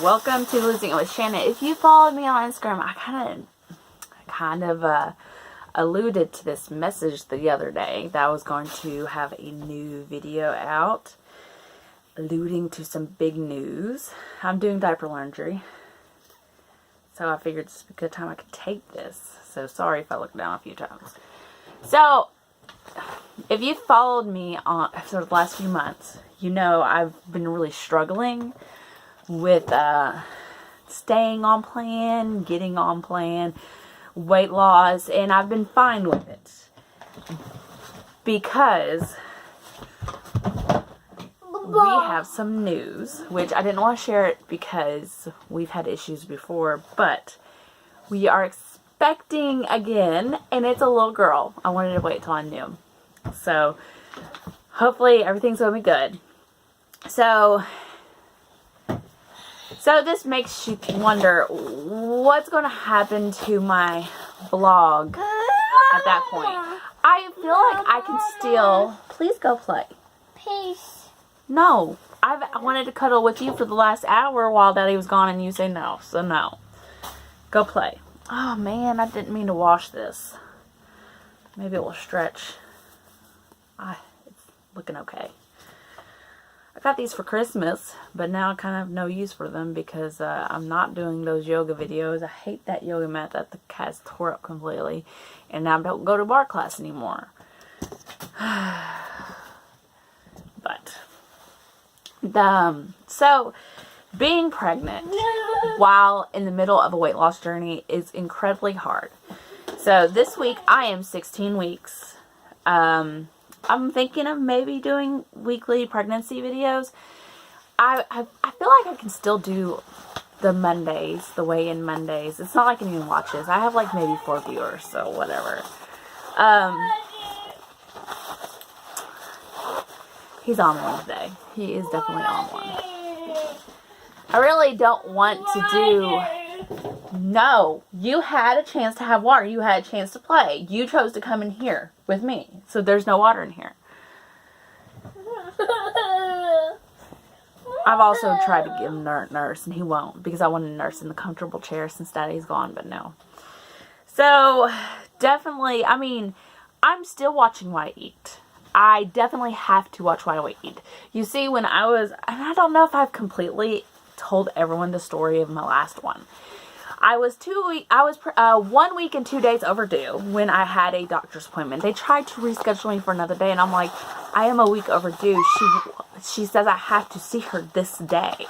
Welcome to Losing It with Shannon. If you followed me on Instagram, I kind of alluded to this message the other day that I was going to have a new video out alluding to some big news. I'm doing diaper laundry, so I figured this would be a good time I could take this. So sorry if I look down a few times. So if you followed me on for the last few months, you know I've been really struggling with staying on plan, getting on plan, weight loss, and I've been fine with it because we have some news, which I didn't want to share it because we've had issues before, but we are expecting again, and it's a little girl. I wanted to wait till I knew. So hopefully everything's going to be good. So this makes you wonder what's going to happen to my vlog at that point. I feel like I can still... Please go play. Peace. No. I wanted to cuddle with you for the last hour while Daddy was gone and you say no. So no. Go play. Oh man, I didn't mean to wash this. Maybe it will stretch. It's looking okay. I got these for Christmas, but now I kind of have no use for them because I'm not doing those yoga videos. I hate that yoga mat that the cats tore up completely. And now I don't go to bar class anymore. So being pregnant while in the middle of a weight loss journey is incredibly hard. So this week I am 16 weeks. I'm thinking of maybe doing weekly pregnancy videos. I feel like I can still do the Mondays, the weigh-in Mondays. It's not like anyone watches. I have like maybe 4 viewers, so whatever. He's on one today. He is definitely on one. I really don't want to do... No, you had a chance to have water. You had a chance to play. You chose to come in here with me. So there's no water in here. I've also tried to give him nurse and he won't because I want to nurse in the comfortable chair since Daddy's gone, but no. So definitely, I mean, I'm still watching what I eat. I definitely have to watch what I eat. You see, when I was, and I don't know if I've completely told everyone the story of my last one. I was 1 week and 2 days overdue when I had a doctor's appointment. They tried to reschedule me for another day, and I'm like, I am a week overdue. She says I have to see her this day.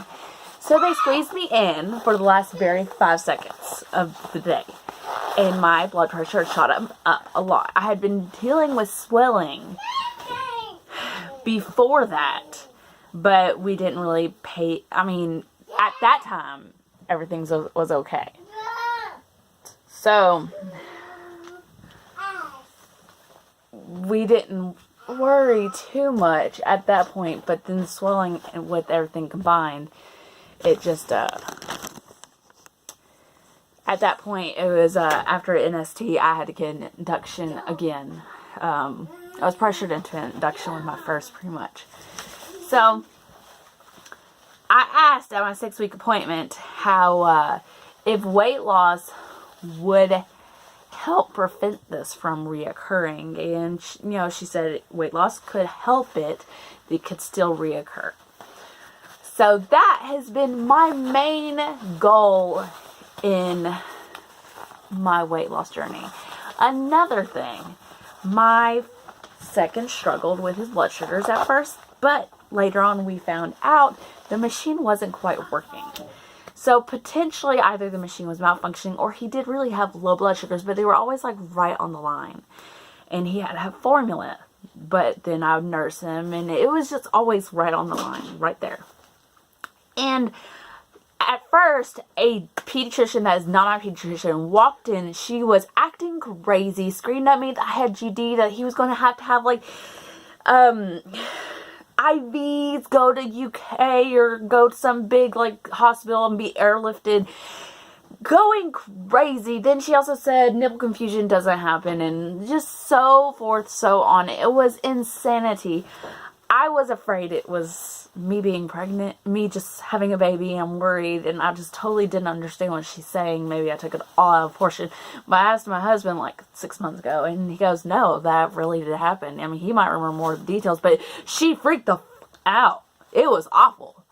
So they squeezed me in for the last very 5 seconds of the day. And my blood pressure shot up a lot. I had been dealing with swelling before that, but we didn't really pay. I mean, at that time, everything was okay. So we didn't worry too much at that point, but then the swelling with everything combined, it just, at that point, it was, after NST, I had to get an induction again. I was pressured into an induction with my first, pretty much. So I asked at my 6-week appointment how, if weight loss would help prevent this from reoccurring. And, you know, she said weight loss could help it. It could still reoccur. So that has been my main goal in my weight loss journey. Another thing, my second struggled with his blood sugars at first, but later on we found out the machine wasn't quite working. So potentially either the machine was malfunctioning or he did really have low blood sugars, but they were always like right on the line. And he had to have formula, but then I would nurse him and it was just always right on the line, right there. And at first, a pediatrician that is not my pediatrician walked in. She was acting crazy, screamed at me that I had GD, that he was going to have like IVs, go to UK or go to some big like hospital and be airlifted. Going crazy. Then she also said nipple confusion doesn't happen and just so forth, so on. It was insanity. I was afraid it was me being pregnant, me just having a baby, I'm worried, and I just totally didn't understand what she's saying. Maybe I took it all out of proportion. But I asked my husband like 6 months ago, and he goes, no, that really did happen. I mean, he might remember more of the details, but she freaked the out. It was awful.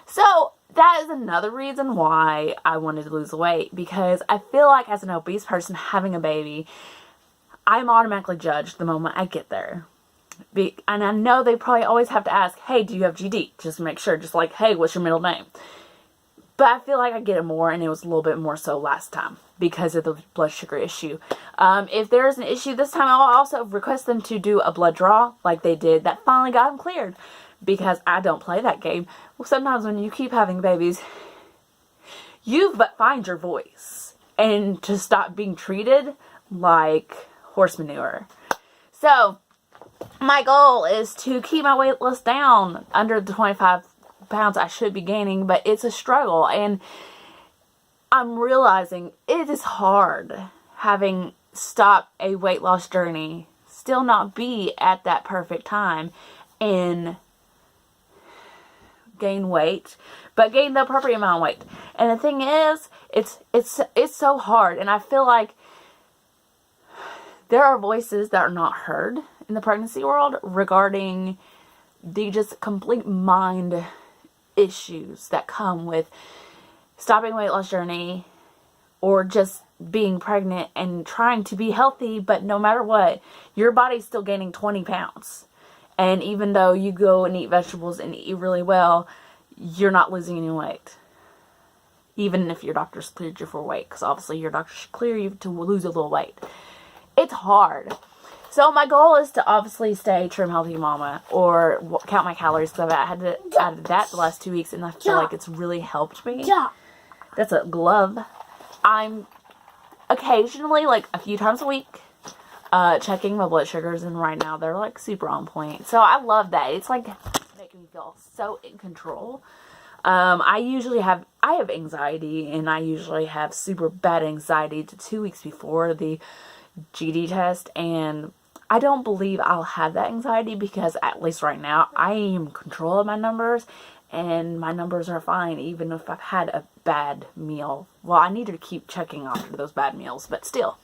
So that is another reason why I wanted to lose weight, because I feel like as an obese person having a baby, I'm automatically judged the moment I get there. And I know they probably always have to ask, hey, do you have GD? Just to make sure, just like, hey, what's your middle name? But I feel like I get it more, and it was a little bit more so last time because of the blood sugar issue. If there is an issue this time, I'll also request them to do a blood draw like they did. That finally got them cleared, because I don't play that game. Well, sometimes when you keep having babies, you've but find your voice and to stop being treated like horse manure. So my goal is to keep my weight loss down under the 25 pounds I should be gaining, but it's a struggle, and I'm realizing it is hard having stopped a weight loss journey, still not be at that perfect time, and gain weight, but gain the appropriate amount of weight. And the thing is, it's so hard, and I feel like there are voices that are not heard in the pregnancy world regarding the just complete mind issues that come with stopping a weight loss journey, or just being pregnant and trying to be healthy, but no matter what, your body's still gaining 20 pounds. And even though you go and eat vegetables and eat really well, you're not losing any weight. Even if your doctor's cleared you for weight, because obviously your doctor should clear you to lose a little weight. It's hard. So my goal is to obviously stay trim, healthy mama, or count my calories, because I had to add that the last 2 weeks, and I feel like it's really helped me. That's a glove. I'm occasionally, like a few times a week, checking my blood sugars, and right now they're like super on point. So I love that. It's like making me feel so in control. I have anxiety, and I usually have super bad anxiety 2 weeks before the GD test, and I don't believe I'll have that anxiety, because at least right now I am in control of my numbers, and my numbers are fine even if I've had a bad meal. Well, I need to keep checking after those bad meals, but still.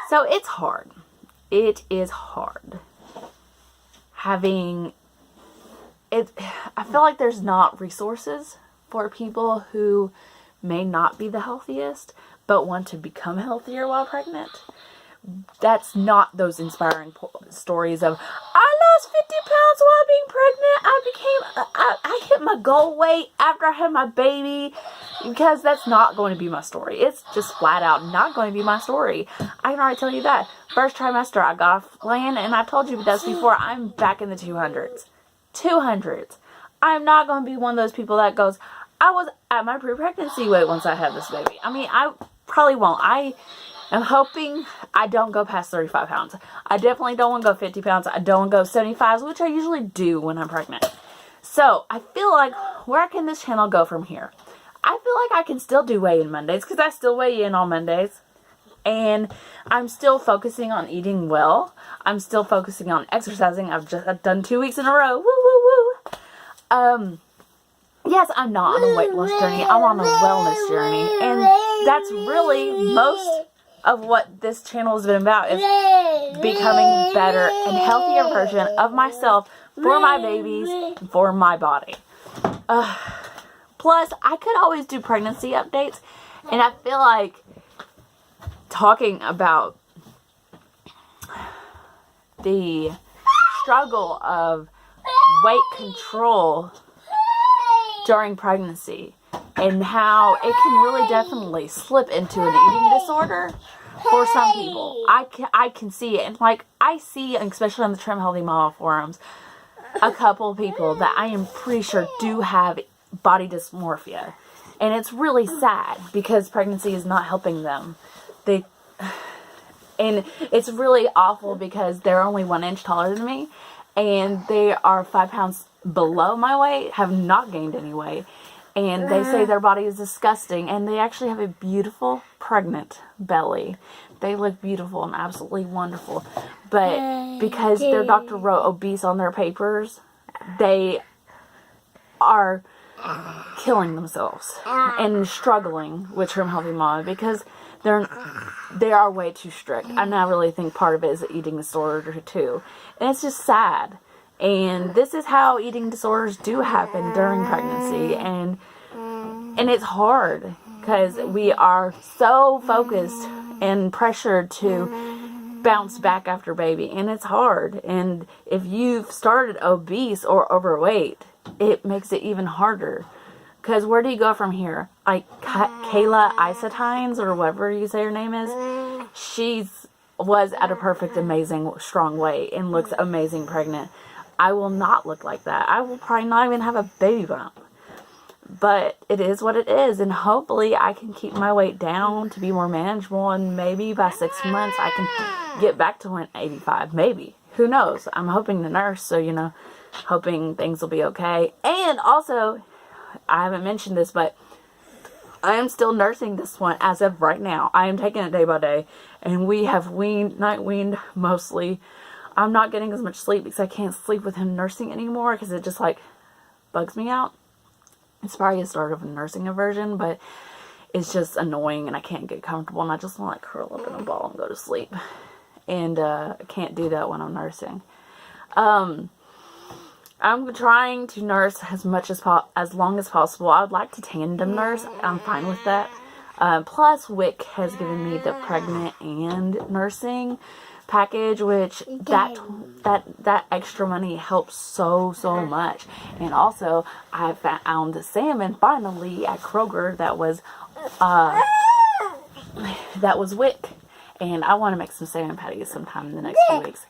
So it's hard. It is hard. Having it, I feel like there's not resources for people who may not be the healthiest, but want to become healthier while pregnant. That's not those inspiring stories of, I lost 50 pounds while being pregnant. I hit my goal weight after I had my baby, because that's not going to be my story. It's just flat out not going to be my story. I can already tell you that. First trimester, I got off land, and I've told you this before, I'm back in the 200s. 200s. I'm not going to be one of those people that goes, I was at my pre-pregnancy weight once I had this baby. I mean, I probably won't. I am hoping I don't go past 35 pounds. I definitely don't want to go 50 pounds. I don't want to go 75s, which I usually do when I'm pregnant. So I feel like, where can this channel go from here? I feel like I can still do weigh-in Mondays, because I still weigh in on Mondays. And I'm still focusing on eating well. I'm still focusing on exercising. I've done 2 weeks in a row. Woo, woo, woo. Yes, I'm not on a weight loss journey. I'm on a wellness journey. And that's really most of what this channel has been about, is becoming better and healthier version of myself for my babies, and for my body. Plus, I could always do pregnancy updates, and I feel like talking about the struggle of weight control during pregnancy, and how it can really definitely slip into an eating disorder for some people. I can see it, and like I see, especially on the Trim Healthy Mama forums, a couple of people that I am pretty sure do have body dysmorphia, and it's really sad because pregnancy is not helping them. And it's really awful because they're only 1 inch taller than me, and they are 5 pounds below my weight, have not gained any weight, and they say their body is disgusting, and they actually have a beautiful pregnant belly. They look beautiful and absolutely wonderful. But because their doctor wrote obese on their papers, they are killing themselves and struggling with Trim Healthy Mama because they are way too strict. And I really think part of it is eating disorder too. And it's just sad. And this is how eating disorders do happen during pregnancy. And it's hard because we are so focused and pressured to bounce back after baby. And it's hard. And if you've started obese or overweight, it makes it even harder. Because where do you go from here? Like Kayla Isotines, or whatever you say her name is, was at a perfect, amazing, strong weight and looks amazing pregnant. I will not look like that. I will probably not even have a baby bump. But it is what it is. And hopefully I can keep my weight down to be more manageable. And maybe by 6 months I can get back to 185. Maybe. Who knows? I'm hoping to nurse. So, hoping things will be okay. And also, I haven't mentioned this, but I am still nursing this one as of right now. I am taking it day by day. And we have night weaned mostly. I'm not getting as much sleep because I can't sleep with him nursing anymore because it just bugs me out. It's probably a start of a nursing aversion, but it's just annoying and I can't get comfortable and I just want to curl up in a ball and go to sleep. And I can't do that when I'm nursing. I'm trying to nurse as long as possible. I would like to tandem nurse. I'm fine with that. Plus, WIC has given me the pregnant and nursing package, which that extra money helps so much. And also, I found the salmon finally at Kroger that was WIC, and I want to make some salmon patties sometime in the next few weeks.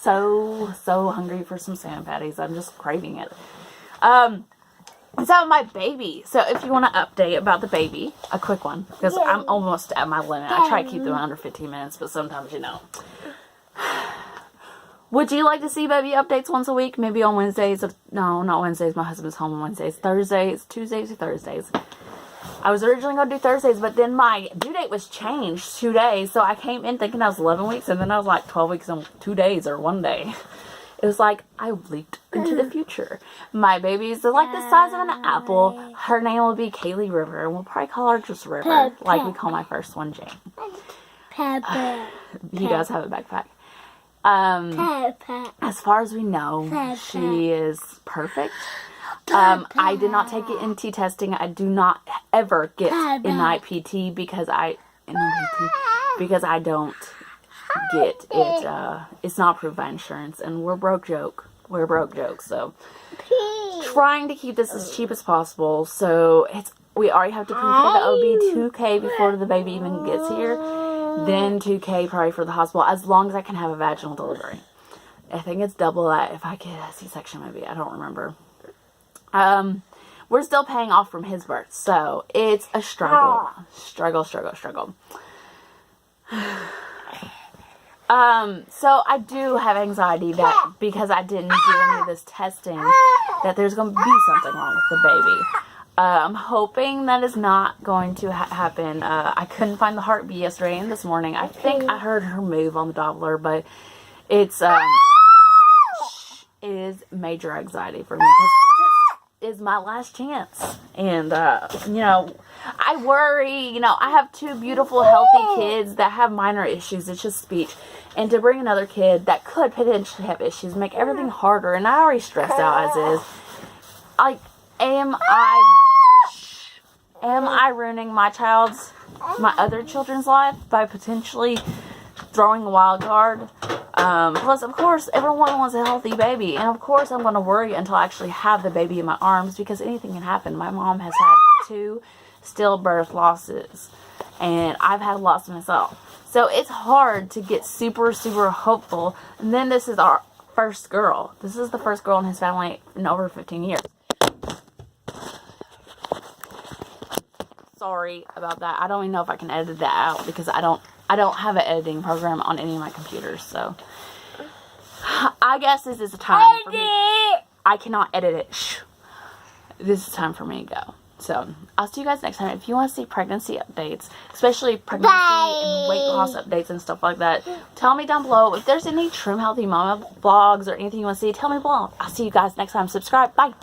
So hungry for some salmon patties. I'm just craving it. So my baby. So if you want to update about the baby, a quick one, because I'm almost at my limit. I try to keep them under 15 minutes, but sometimes Would you like to see baby updates once a week? Maybe on Wednesdays? No, not Wednesdays. My husband's home on Wednesdays. Thursdays, Tuesdays, or Thursdays. I was originally going to do Thursdays, but then my due date was changed 2 days. So I came in thinking I was 11 weeks, and then I was like 12 weeks and 2 days or 1 day. It was like I leaped into the future. My baby is like the size of an apple. Her name will be Kaylee River, and we'll probably call her just River, like we call my first one Jane. He does have a backpack. As far as we know, she is perfect. I did not take NIPT testing. I do not ever get NIPT because I don't get it. It's not approved by insurance, and we're broke joke. So trying to keep this as cheap as possible. So we already have to pay the OB $2K before the baby even gets here. Then $2K probably for the hospital, as long as I can have a vaginal delivery. I think it's double that if I get a C-section, maybe. I don't remember. We're still paying off from his birth, so it's a struggle. Struggle. So I do have anxiety that because I didn't do any of this testing, that there's going to be something wrong with the baby. I'm hoping that is not going to happen. I couldn't find the heartbeat yesterday and this morning. I think I heard her move on the Doppler, but it is major anxiety for me because this is my last chance. And, I worry, I have 2 beautiful, healthy kids that have minor issues. It's just speech. And to bring another kid that could potentially have issues, make everything harder. And I already stressed out as is. Am I ruining my other children's life by potentially throwing a wild card? Plus, of course, everyone wants a healthy baby. And, of course, I'm going to worry until I actually have the baby in my arms because anything can happen. My mom has had 2 stillbirth losses. And I've had a loss myself. So it's hard to get super, super hopeful. And then this is our first girl. This is the first girl in his family in over 15 years. Sorry about that. I don't even know if I can edit that out because I don't have an editing program on any of my computers. So I guess this is a time for me. I cannot edit it. Shh. This is time for me to go. So, I'll see you guys next time. If you want to see pregnancy updates, especially pregnancy and weight loss updates and stuff like that, tell me down below. If there's any Trim Healthy Mama vlogs or anything you want to see, tell me below. I'll see you guys next time. Subscribe. Bye.